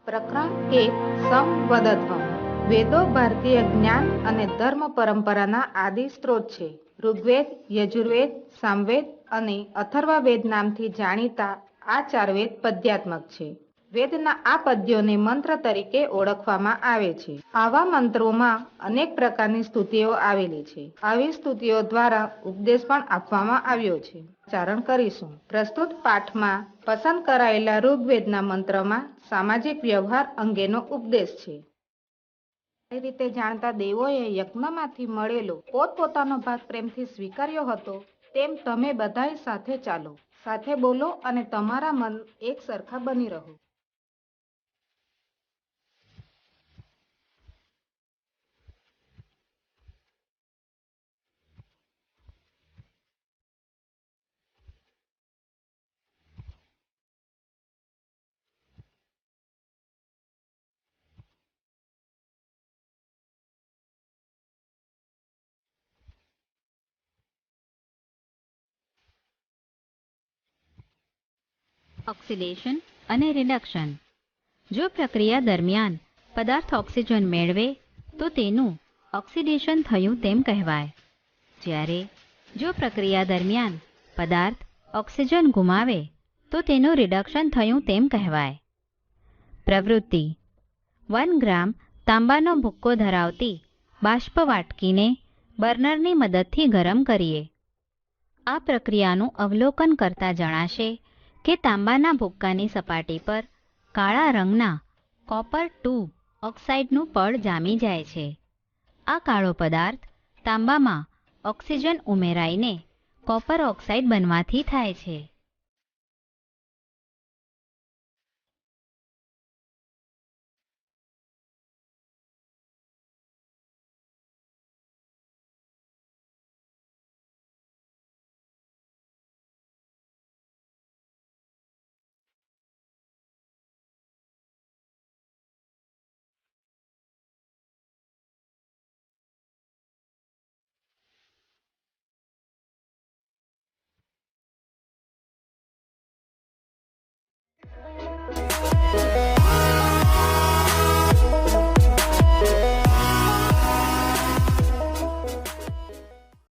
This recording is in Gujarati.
પ્રકરણ 1 સંવદત્વમ. વેદો ભારતીય જ્ઞાન અને ધર્મ પરંપરાના આદિ સ્ત્રોત છે. ઋગ્વેદ, યજુર્વેદ, સામવેદ અને અથર્વવેદ નામથી જાણીતા આ 4 વેદ પદ્યાત્મક છે. વેદના આ પદ્યોને મંત્ર તરીકે ઓળખવામાં આવે છે. આવા મંત્રોમાં અનેક પ્રકારની સ્તુતિઓ આવેલી છે. આવી સ્તુતિઓ દ્વારા ઉપદેશ પણ આપવામાં આવ્યો છે. ઉચ્ચારણ કરીશું. પ્રસ્તુત પાઠમાં પસંદ કરાયેલા ઋગ્વેદના મંત્રમાં સામાજિક વ્યવહાર અંગેનો ઉપદેશ છે. આ રીતે જાણતા દેવોએ યજ્ઞમાંથી મળેલો પોતપોતાનો ભાગ પ્રેમથી સ્વીકાર્યો હતો, તેમ તમે બધાય સાથે ચાલો, સાથે બોલો અને તમારા મન એક સરખા બની રહો. ઓક્સિડેશન અને રિડક્શન. જો પ્રક્રિયા દરમિયાન પદાર્થ ઓક્સિજન મેળવે તો તેનું ઓક્સિડેશન થયું તેમ કહેવાય. જ્યારે જો પ્રક્રિયા દરમિયાન પદાર્થ ઓક્સિજન ગુમાવે તો તેનું રિડક્શન થયું તેમ કહેવાય. પ્રવૃત્તિ: 1 ગ્રામ તાંબાનો ભુક્કો ધરાવતી બાષ્પ વાટકીને બર્નરની મદદથી ગરમ કરીએ. આ પ્રક્રિયાનું અવલોકન કરતા જણાશે કે તાંબાના ભુક્કાની સપાટી પર કાળા રંગના કોપર-2 ઓક્સાઇડનું પડ જામી જાય છે. આ કાળો પદાર્થ તાંબામાં ઓક્સિજન ઉમેરાઈને કોપર ઓક્સાઇડ બનવાથી થાય છે.